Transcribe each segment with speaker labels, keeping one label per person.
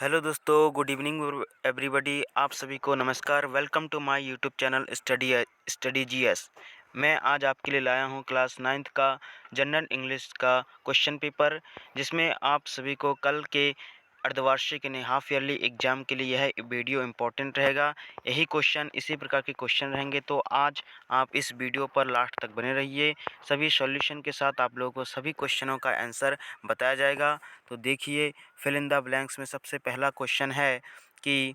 Speaker 1: Hello दोस्तों, good evening everybody. आप सभी को नमस्कार। Welcome to my YouTube channel study GS. मैं आज आपके लिए लाया हूं क्लास 9th का जनरल इंग्लिश का क्वेश्चन पेपर, जिसमें आप सभी को कल के अर्धवार्षिक यानी हाफ ईयरली एग्जाम के लिए यह वीडियो इम्पोर्टेंट रहेगा। यही क्वेश्चन, इसी प्रकार के क्वेश्चन रहेंगे, तो आज आप इस वीडियो पर लास्ट तक बने रहिए। सभी सॉल्यूशन के साथ आप लोगों को सभी क्वेश्चनों का आंसर बताया जाएगा। तो देखिए, फिल इन द ब्लैंक्स में सबसे पहला क्वेश्चन है कि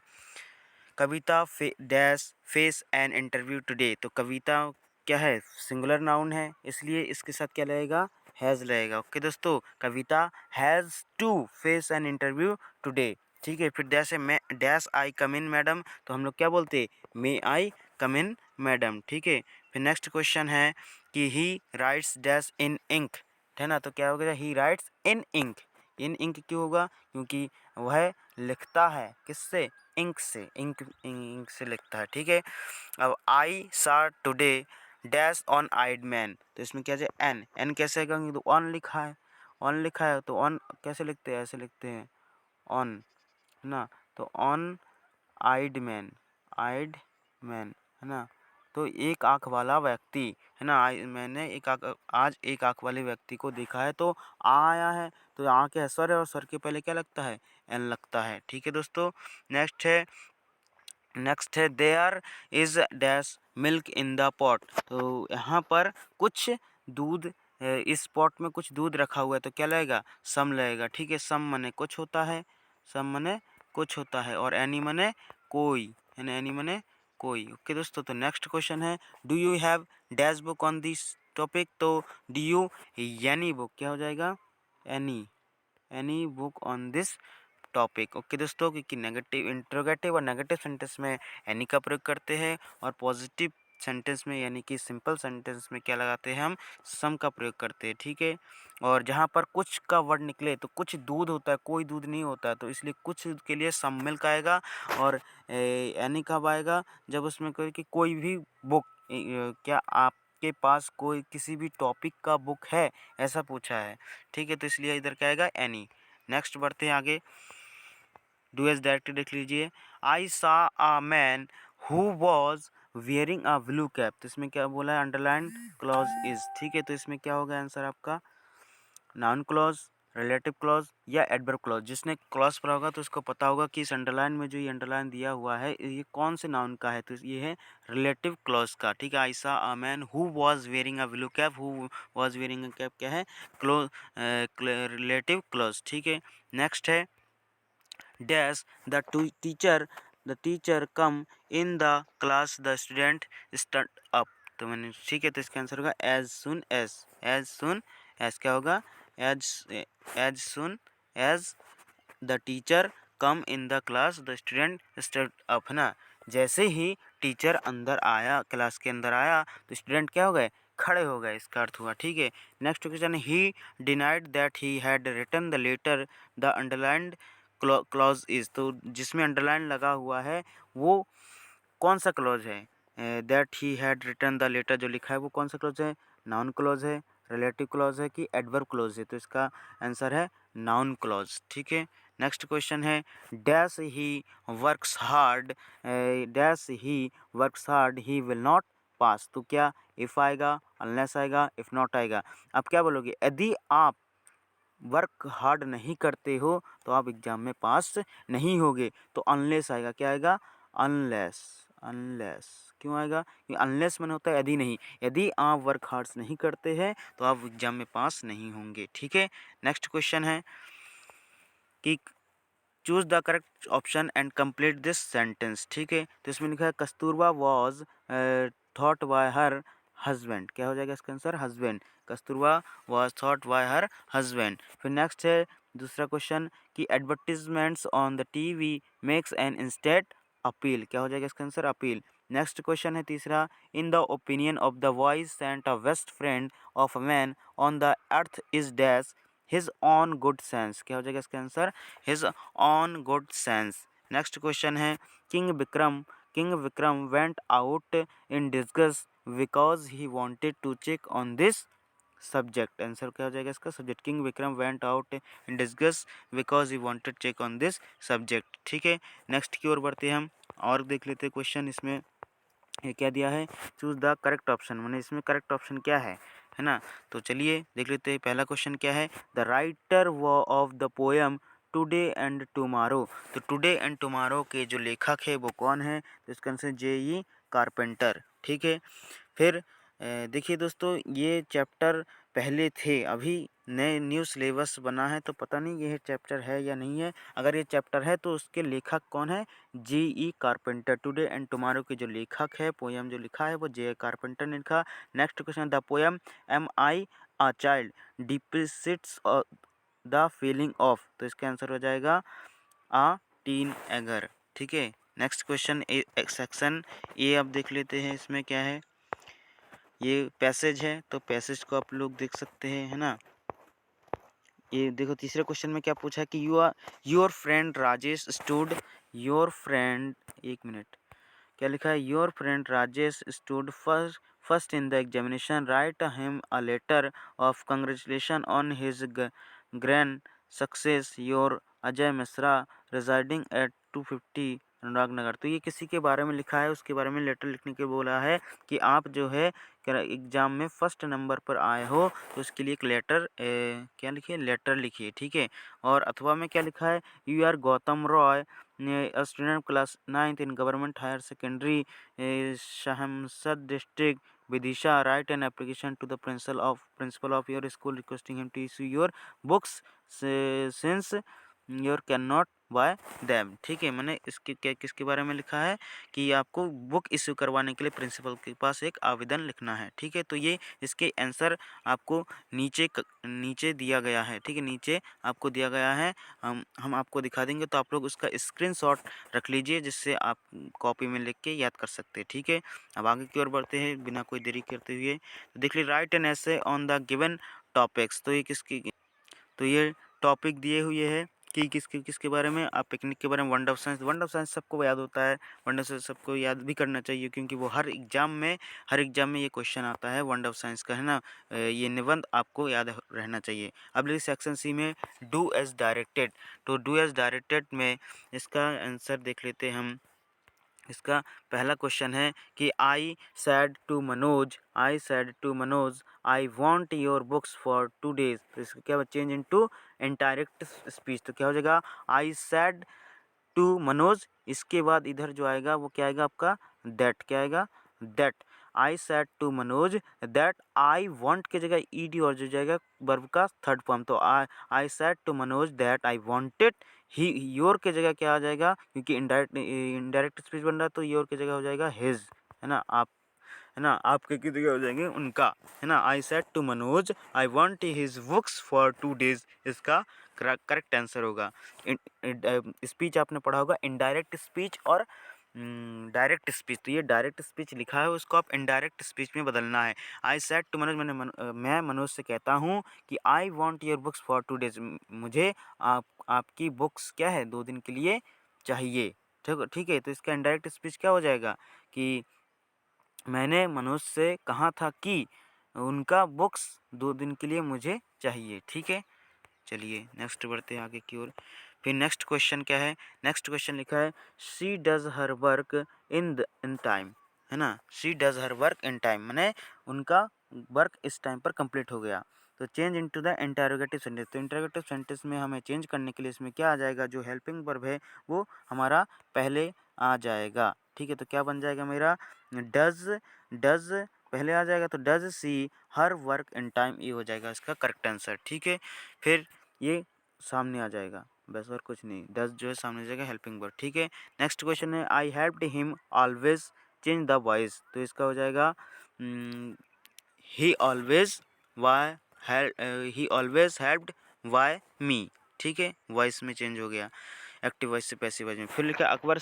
Speaker 1: Kavita dash face an interview today. तो कविता क्या है, सिंगुलर नाउन है, इसलिए इसके साथ क्या लगेगा, हैज़ लगेगा। ओके दोस्तों, Kavita has to face an interview today. ठीक है, फिर डैश है, मैं dash I come in madam, तो हम लोग क्या बोलते हैं, मे आई कम इन मैडम। ठीक है, फिर नेक्स्ट क्वेश्चन है कि he writes dash in ink, है ना, तो क्या हो गया, he writes in ink. In ink क्यों होगा, क्योंकि वह लिखता है किससे, इंक से, इंक से लिखता है। ठीक है, अब I saw today dash one eyed man, तो इसमें क्या है, एन, एन कैसे आएगा, तो ऑन लिखा है, ऑन लिखा है, तो ऑन कैसे लिखते हैं, ऐसे लिखते हैं ऑन, है ना, तो ऑन आइड मैन, है ना, तो एक आँख वाला व्यक्ति, है ना, मैंने आज एक आँख वाले व्यक्ति को देखा है, तो आया है, तो आ क्या है, स्वर है, और स्वर के पहले क्या लगता है, एन लगता है। ठीक है दोस्तों, नेक्स्ट है there is dash milk in the pot, तो यहाँ पर कुछ दूध इस पॉट में कुछ दूध रखा हुआ है, तो क्या लगेगा, सम लगेगा। ठीक है, सम मने कुछ होता है, सम मने कुछ होता है, और एनी मने कोई, है ना, एनी मने कोई। ओके दोस्तों, तो नेक्स्ट क्वेश्चन है do you have dash book on this topic, तो डी यू यानी बुक क्या हो जाएगा, any book on this topic. Okay दोस्तों, क्योंकि नेगेटिव इंट्रोगेटिव और नेगेटिव सेंटेंस में एनी का प्रयोग करते हैं, और पॉजिटिव सेंटेंस में यानी कि सिंपल सेंटेंस में क्या लगाते हैं, हम सम का प्रयोग करते हैं। ठीक है, और जहाँ पर कुछ का वर्ड निकले तो कुछ दूध होता है, कोई दूध नहीं होता है, तो इसलिए कुछ के लिए सम मिल्क आएगा, और एनी कब आएगा, जब उसमें कोई भी बुक, क्या आपके पास कोई किसी भी टॉपिक का बुक है, ऐसा पूछा है। ठीक है, तो इसलिए इधर क्या आएगा, एनी। नेक्स्ट बढ़ते हैं आगे, डू एस डायरेक्टली देख लीजिए, आई सा a man who was wearing a blue cap, तो इसमें क्या बोला है, अंडरलाइन क्लॉज इज। ठीक है, तो इसमें क्या होगा आंसर आपका, नाउन क्लॉज, रिलेटिव क्लॉज या एडवर्ब क्लॉज। जिसने क्लॉज पढ़ा होगा तो उसको पता होगा कि इस अंडरलाइन में जो ये अंडरलाइन दिया हुआ है, ये कौन से नाउन का है, तो ये है रिलेटिव क्लॉज का। ठीक है, आई सा a man who was wearing a blue cap, who was wearing a cap क्या है, क्लोज, रिलेटिव क्लॉज। ठीक है, नेक्स्ट है dash the teacher come in the class the student stand up, तो मैंने, ठीक है, तो इसका आंसर होगा एज क्या होगा, as soon as the teacher come in the class the student stand up, है ना, जैसे ही टीचर अंदर आया, क्लास के अंदर आया, तो स्टूडेंट क्या हो गए, खड़े हो गए, इसका अर्थ हुआ। ठीक है, next question, he denied that he had written the letter the underlined clause is, तो जिसमें अंडरलाइन लगा हुआ है वो कौन सा क्लॉज है, that he had written the letter जो लिखा है वो कौन सा क्लॉज है, नाउन क्लॉज है, रिलेटिव क्लॉज है कि एडवर्ब क्लॉज है, तो इसका आंसर है नाउन क्लॉज। ठीक है, नेक्स्ट क्वेश्चन है dash he works hard, he will not pass, तो क्या इफ़ आएगा, अनलेस आएगा, इफ़ नॉट आएगा। अब क्या बोलोगे, यदि आप वर्क हार्ड नहीं करते हो तो आप एग्ज़ाम में पास नहीं होगे, तो अनलेस आएगा, क्या आएगा, अनलेस क्यों आएगा, क्योंकि अनलेस मैंने होता है यदि नहीं, यदि आप वर्क हार्ड नहीं करते हैं तो आप एग्ज़ाम में पास नहीं होंगे। ठीक है, नेक्स्ट क्वेश्चन है कि choose the correct option and complete this sentence. ठीक है, तो इसमें लिखा है Kasturba was thought bye her husband, क्या हो जाएगा इसका answer, husband, Kasturba was thought bye her husband. फिर नेक्स्ट है दूसरा क्वेश्चन कि advertisements on the TV makes an instant appeal, क्या हो जाएगा इसका आंसर, अपील। नेक्स्ट क्वेश्चन है तीसरा, in the opinion of the wise saint a best friend of a man on the earth is dash his own good sense, क्या हो जाएगा इसका answer, his own good sense. Next question है king Vikram went out in disgust because he wanted to check on this subject, answer क्या हो जाएगा इसका subject. King Vikram went out in disgust because he wanted check on this subject. ठीक है, next की ओर बढ़ते हैं हम और देख लेते हैं क्वेश्चन इसमें ये क्या दिया है। चूज द करेक्ट ऑप्शन, मैंने इसमें करेक्ट ऑप्शन क्या है ना। तो चलिए देख लेते हैं पहला क्वेश्चन क्या है। The writer of the poem today and tomorrow. तो टुडे एंड टुमारो के जो लेखक है वो कौन है, तो इसका आंसर J.E. कारपेंटर। ठीक है, फिर देखिए दोस्तों ये चैप्टर पहले थे, अभी नए न्यू सिलेबस बना है तो पता नहीं ये चैप्टर है या नहीं है। अगर ये चैप्टर है तो उसके लेखक कौन है, J.E. Carpenter. Today and tomorrow के जो लेखक है, पोएम जो लिखा है वो J.E. कारपेंटर ने लिखा। Next question, the poem am I a child depicts the feeling of. तो इसका आंसर हो जाएगा अ टीन एगर। ठीक है, नेक्स्ट क्वेश्चन सेक्शन ए अब देख लेते हैं इसमें क्या है। ये पैसेज है तो पैसेज को आप लोग देख सकते हैं, है ना। ये देखो तीसरे क्वेश्चन में क्या पूछा है कि your friend Rajesh stood your friend, एक मिनट, क्या लिखा है, your friend Rajesh stood first in the examination, write him a letter of congratulation on his grand success, your Ajay Mishra residing at 250 Anurag Nagar. तो ये किसी के बारे में लिखा है, उसके बारे में लेटर लिखने के बोला है कि आप जो है एग्जाम में फर्स्ट नंबर पर आए हो तो उसके लिए एक लेटर क्या लिखिए, लेटर लिखिए। ठीक है, और अथवा में क्या लिखा है, you are Gautam Roy student class 9th in government higher secondary Shahmasad district Vidisha, write an application to the principal of your school requesting him to issue your books since your can not buy them. ठीक है, मैंने इसके क्या किसके बारे में लिखा है कि आपको बुक इश्यू करवाने के लिए प्रिंसिपल के पास एक आवेदन लिखना है। ठीक है, तो ये इसके आंसर आपको नीचे दिया गया है। ठीक है, नीचे आपको दिया गया है, हम आपको दिखा देंगे तो आप लोग उसका स्क्रीनशॉट रख लीजिए जिससे आप कॉपी में लिख के याद कर सकते हैं। ठीक है, अब आगे की ओर बढ़ते हैं बिना कोई देरी करते हुए। तो देख लीजिए, right an essay on the given topics. तो ये किसकी, तो ये टॉपिक दिए हुए है कि किसके किसके बारे में, आप पिकनिक के बारे में, वंडर ऑफ साइंस सबको याद होता है, वंडर ऑफ साइंस सबको याद भी करना चाहिए क्योंकि वो हर एग्जाम में ये क्वेश्चन आता है वंडर ऑफ साइंस का, है ना। ये निबंध आपको याद रहना चाहिए। अब देखिए सेक्शन सी में डू एज डायरेक्टेड। तो डू एज डायरेक्टेड में इसका आंसर देख लेते हैं हम। इसका पहला क्वेश्चन है कि I said to Manoj I want your books for 2 days। तो इसका क्या चेंज इनटू इनडायरेक्ट स्पीच, तो क्या हो जाएगा, आई सैड टू मनोज, इसके बाद इधर जो आएगा वो क्या आएगा आपका, दैट, क्या आएगा, that I said to Manoj that I want की जगह ईडी और जो जाएगा वर्ब का थर्ड फॉर्म। तो I said to Manoj that I wanted he, your के जगह क्या आ जाएगा क्योंकि इनडायरेक्ट स्पीच बन रहा है तो योर की जगह हो जाएगा हिज, है ना। आप, है ना, आपके की जगह हो जाएंगे उनका, है ना। I said to Manoj I want his books for 2 days, इसका करेक्ट आंसर होगा। स्पीच आपने पढ़ा होगा इनडायरेक्ट स्पीच और डायरेक्ट स्पीच। तो ये डायरेक्ट स्पीच लिखा है उसको आप इनडायरेक्ट स्पीच में बदलना है। आई सेड टू मनोज, मैं मनोज से कहता हूँ कि I want your books for 2 days, मुझे आपकी बुक्स क्या है 2 दिन के लिए चाहिए। ठीक है, तो इसका इनडायरेक्ट स्पीच क्या हो जाएगा कि मैंने मनोज से कहा था कि उनका बुक्स 2 दिन के लिए मुझे चाहिए। ठीक है, चलिए नेक्स्ट बढ़ते हैं आगे की ओर। फिर नेक्स्ट क्वेश्चन क्या है, नेक्स्ट क्वेश्चन लिखा है she does her work in time, है ना। She does her work in time मैंने उनका वर्क इस टाइम पर कंप्लीट हो गया। तो change into the interrogative sentence, तो इंटरोगेटिव सेंटेंस में हमें चेंज करने के लिए इसमें क्या आ जाएगा, जो हेल्पिंग वर्ब है वो हमारा पहले आ जाएगा। ठीक है, तो क्या बन जाएगा मेरा, डज पहले आ जाएगा तो does she her work in time, ये हो जाएगा इसका करेक्ट आंसर। ठीक है, फिर ये सामने आ जाएगा, बस और कुछ नहीं, डज जो है सामने आ जाएगा हेल्पिंग वर्ब। ठीक है, next question is I helped him always change the voice, तो इसका हो जाएगा he always by he always helped by me. ठीक है, वॉइस में चेंज हो गया एक्टिव वॉइस से पैसिव वॉइस में। फिर लिखा Akbar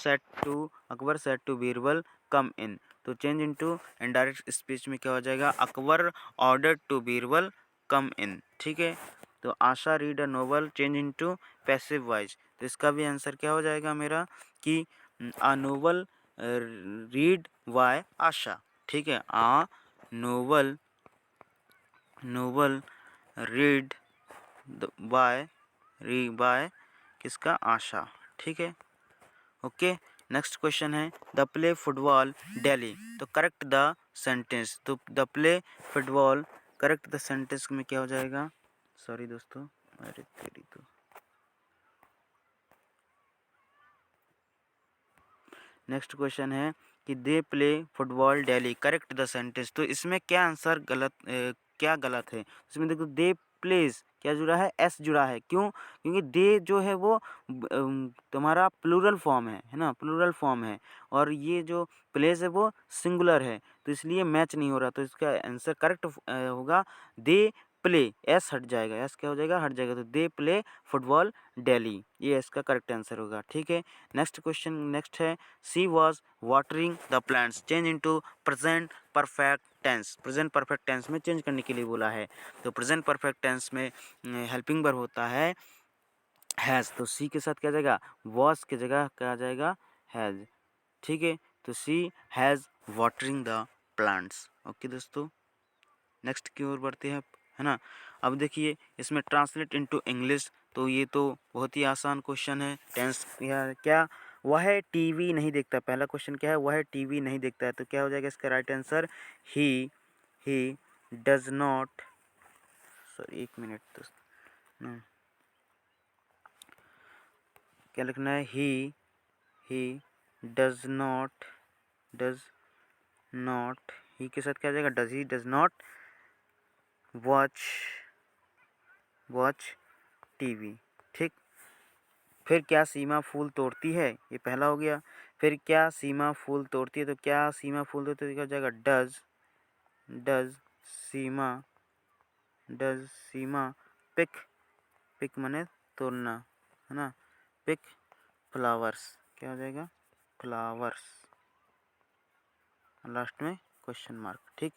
Speaker 1: said to Birbal come in, तो चेंज इनटू इनडायरेक्ट स्पीच में क्या हो जाएगा, Akbar order to Birbal come in. ठीक है, तो Asha read a novel change into passive voice, तो इसका भी आंसर क्या हो जाएगा मेरा कि अ नोवेल रीड बाय आशा। ठीक है, अ नोवेल नोवेल रीड बाय किसका, आशा। ठीक है, ओके। नेक्स्ट क्वेश्चन है द प्ले फुटबॉल दिल्ली, तो करेक्ट द सेंटेंस, तो the play football correct the sentence में क्या हो जाएगा, सॉरी दोस्तों, अरे तेरी तो, नेक्स्ट क्वेश्चन है कि they play football daily, correct the sentence, तो इसमें क्या आंसर गलत, क्या गलत है, इसमें देखो दे प्लेस क्या जुड़ा है, एस जुड़ा है, क्यों, क्योंकि दे जो है वो तुम्हारा प्लूरल फॉर्म है ना, प्लूरल फॉर्म है, और ये जो प्लेस है वो सिंगुलर है, तो इसलिए मैच नहीं हो रहा, तो इसका आंसर करेक्ट होगा दे प्ले, एस हट जाएगा, एस क्या हो जाएगा, हट जाएगा, तो दे प्ले फुटबॉल डेली, ये इसका करेक्ट आंसर होगा। ठीक है, नेक्स्ट क्वेश्चन, नेक्स्ट है she was watering the plants, change into present perfect tense, present perfect tense में चेंज करने के लिए बोला है, तो प्रेजेंट परफेक्ट टेंस में हेल्पिंग वर्ब होता है हैज़, तो सी के साथ क्या जाएगा, वॉज की जगह क्या आ जाएगा, हैज़। ठीक है, तो she has watering the plants. Okay दोस्तों, नेक्स्ट की ओर बढ़ते हैं, है ना। अब देखिए इसमें ट्रांसलेट इनटू इंग्लिश, तो ये तो बहुत ही आसान क्वेश्चन है, टेंस क्या, वह टीवी नहीं देखता, पहला क्वेश्चन क्या है, वह टीवी नहीं देखता है, तो क्या हो जाएगा इसका right answer, he does not, sorry एक मिनट दोस्त, क्या लिखना है, ही डज नॉट, ही के साथ क्या आ जाएगा, does he does not watch TV. ठीक, फिर क्या सीमा फूल तोड़ती है, ये पहला हो गया, फिर क्या सीमा फूल तोड़ती है, तो क्या सीमा फूल तोड़ती है, क्या हो जाएगा, डज सीमा पिक, पिक मने तोड़ना, है ना, पिक फ्लावर्स, क्या हो जाएगा, फ्लावर्स, लास्ट में क्वेश्चन मार्क। ठीक,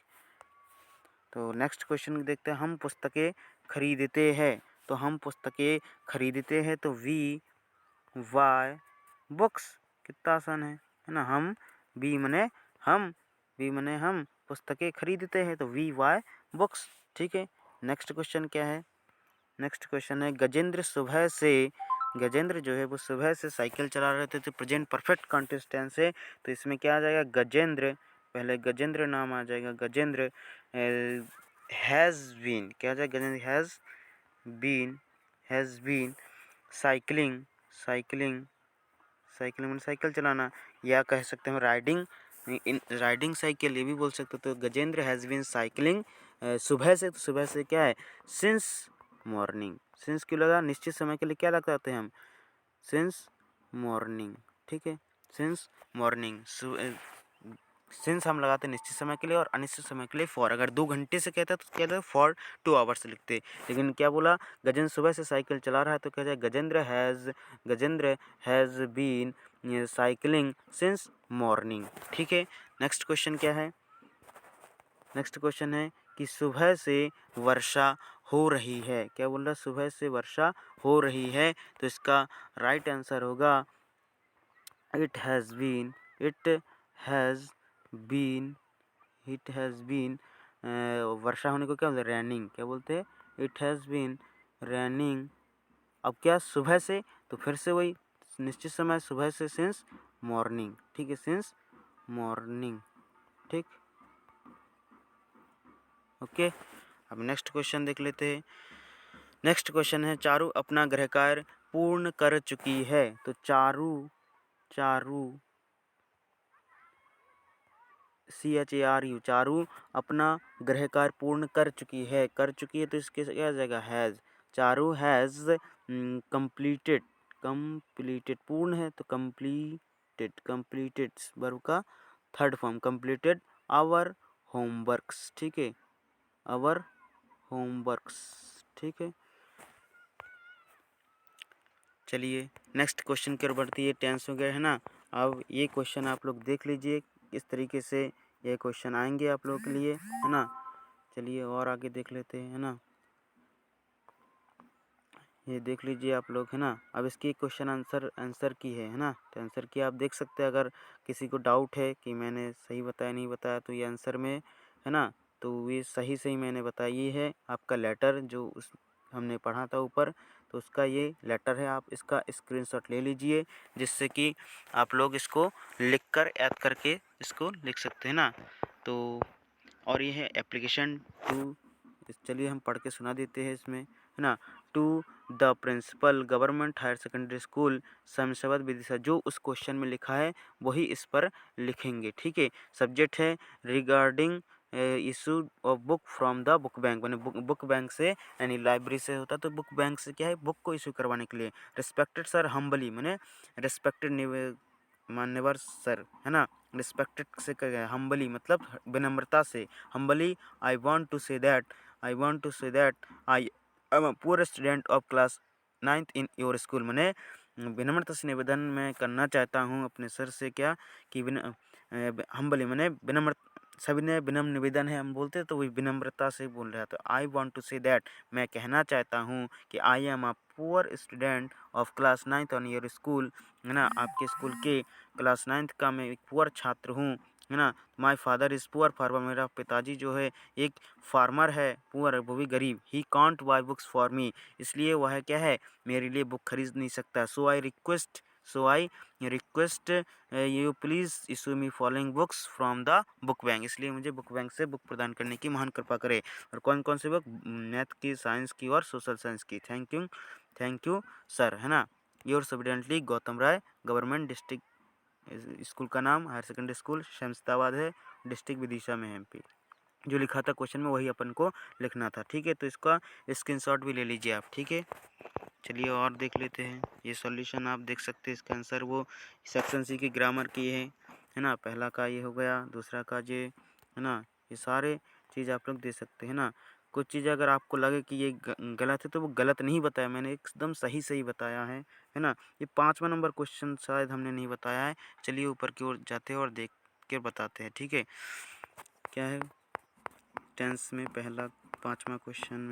Speaker 1: तो नेक्स्ट क्वेश्चन देखते हैं, हम पुस्तकें खरीदते हैं, तो हम पुस्तकें खरीदते हैं, तो वी वाई बुक्स, कितना आसान है ना, हम बी मने हम पुस्तकें खरीदते हैं, तो वी वाई बुक्स। ठीक है, नेक्स्ट क्वेश्चन क्या है, नेक्स्ट क्वेश्चन है गजेंद्र जो है वो सुबह से साइकिल चला रहे थे, तो प्रेजेंट परफेक्ट कंटिन्यूअस टेंस है, तो इसमें क्या आ जाएगा, गजेंद्र, पहले गजेंद्र नाम आ जाएगा, गजेंद्र हैज़ बीन, क्या आ जाएगा, Gajendra has been cycling, cycling में साइकिल चलाना, या कह सकते हैं राइडिंग, इन राइडिंग साइकिल ये भी बोल सकते हो, तो गजेंद्र हैज़ बीन साइकिलिंग सुबह से, तो सुबह से क्या है, सिंस मॉर्निंग, सिंस क्यों लगा, निश्चित समय के लिए क्या लगाते हैं हम, सिंस मॉर्निंग। ठीक है, सिंस मॉर्निंग, सिंस हम लगाते हैं निश्चित समय के लिए, और अनिश्चित समय के लिए फॉर, अगर 2 घंटे से कहता है तो कहते हैं फॉर 2 आवर्स लिखते, लेकिन क्या बोला, गजेंद्र सुबह से साइकिल चला रहा है, तो क्या जाए, Gajendra has been cycling since morning. ठीक है, नेक्स्ट क्वेश्चन क्या है, नेक्स्ट क्वेश्चन है कि सुबह से वर्षा हो रही है, क्या बोल रहा है, सुबह से वर्षा हो रही है, तो इसका राइट आंसर होगा it has been, has been it has been, वर्षा होने को क्या बोलते हैं, रैनिंग, क्या बोलते हैं, इट हैज़ बीन रैनिंग, अब क्या सुबह से, तो फिर से वही निश्चित समय, सुबह से सिंस मॉर्निंग। ठीक है, सिंस मॉर्निंग। ठीक, ओके, अब नेक्स्ट क्वेश्चन देख लेते हैं, नेक्स्ट क्वेश्चन है चारू अपना गृह कार्य पूर्ण कर चुकी है, तो चारू CHARU, चारू अपना गृह कार्य पूर्ण कर चुकी है, तो इसके क्या आ जाएगा, हैज़, चारू हैज़ कंप्लीटेड पूर्ण है, तो कंप्लीटेड वर्ब का third form, completed our homeworks. ठीक है, आवर होमवर्क्स। ठीक है, चलिए नेक्स्ट क्वेश्चन की ओर बढ़ती है, टेंस हो गया है ना, अब ये क्वेश्चन आप लोग देख लीजिए, इस तरीके से ये क्वेश्चन आएंगे आप लोगों के लिए, है ना। चलिए और आगे देख लेते हैं, है ना, ये देख लीजिए आप लोग, है ना। अब इसकी क्वेश्चन आंसर की है ना, तो आंसर की आप देख सकते हैं, अगर किसी को डाउट है कि मैंने सही बताया नहीं बताया, तो ये आंसर में है ना, तो ये सही सही मैंने बताया। ये है आपका लेटर जो उस हमने पढ़ा था ऊपर, तो उसका ये लेटर है। आप इसका स्क्रीनशॉट ले लीजिए, जिससे कि आप लोग इसको लिख कर याद करके इसको लिख सकते हैं ना। तो और ये है एप्लीकेशन टू, चलिए हम पढ़ के सुना देते हैं इसमें, है ना। To the principal government higher secondary school Shamshabad Vidisha, जो उस क्वेश्चन में लिखा है वही इस पर लिखेंगे, ठीक है। सब्जेक्ट है regarding issue of book from the book bank, मैंने बुक बैंक से यानी लाइब्रेरी से होता, तो बुक बैंक से क्या है, बुक को इशू करवाने के लिए। रिस्पेक्टेड सर हम्बली, मैंने रिस्पेक्टेड मान्यवर सर, है ना। रिस्पेक्टेड से हम्बली मतलब विनम्रता से। Humbly I want to say that I am a poor student of class 9th in your school, मैंने विनम्रता से निवेदन मैं करना चाहता हूँ अपने सर से, क्या कि हम्बली मैंने विनम्र, सभी ने विनम्र निवेदन है हम बोलते हैं, तो वही विनम्रता से बोल रहा है। तो I want to say that, मैं कहना चाहता हूँ कि I am a poor student of class 9th on your school, है ना। आपके स्कूल के क्लास 9th का मैं एक पुअर छात्र हूँ, है ना। My father is poor farmer, मेरा पिताजी जो है एक फार्मर है, पुअर वो भी गरीब। He can't buy books for me, इसलिए वह क्या है, मेरे लिए बुक खरीद नहीं सकता। So I request you please issue me following books from the book bank, इसलिए मुझे बुक बैंक से बुक प्रदान करने की महान कृपा करे। और कौन कौन सी बुक, मैथ की, साइंस की और सोशल साइंस की। थैंक यू सर, है ना। योर्स ओबीडिएंटली गौतम राय, गवर्नमेंट डिस्ट्रिक्ट, स्कूल का नाम हायर सेकेंडरी स्कूल शमशाबाद है, डिस्ट्रिक्ट विदिशा में है एमपी। जो लिखा था क्वेश्चन में वही अपन को लिखना था, ठीक है। तो इसका स्क्रीनशॉट भी ले लीजिए आप, ठीक है। चलिए और देख लेते हैं। ये सॉल्यूशन आप देख सकते हैं, इसका आंसर वो सेक्शन सी की ग्रामर की है ना। पहला का ये हो गया, दूसरा का ये, है ना। ये सारे चीज़ आप लोग दे सकते हैं ना। कुछ चीज़ अगर आपको लगे कि ये गलत है, तो वो गलत नहीं बताया मैंने, एकदम सही सही बताया है ना। ये 5वां नंबर क्वेश्चन शायद हमने नहीं बताया है। चलिए ऊपर की ओर जाते हैं और देख के बताते हैं, ठीक है। क्या है टेंस में पहला 5वां क्वेश्चन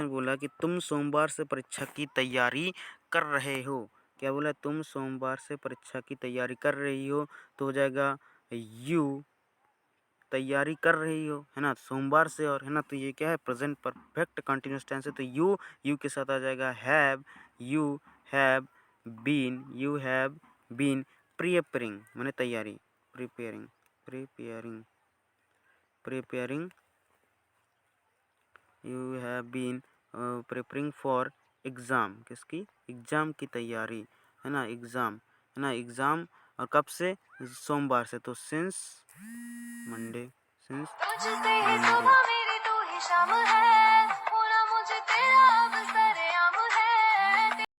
Speaker 1: बोला कि तुम सोमवार से परीक्षा की तैयारी कर रहे हो। क्या बोला, तुम सोमवार से परीक्षा की तैयारी कर रही हो, तो हो जाएगा यू तैयारी कर रही हो, है ना, सोमवार से। और है ना, तो ये क्या है, प्रेजेंट परफेक्ट कंटिन्यूअस टेंस है, तो यू के साथ आ जाएगा have, you have been preparing, मैंने तैयारी, preparing you have been preparing for exam, किसकी, एग्ज़ाम की तैयारी, है ना, एग्ज़ाम, है ना, एग्ज़ाम। और कब से, सोमवार से, तो सिंस मंडे,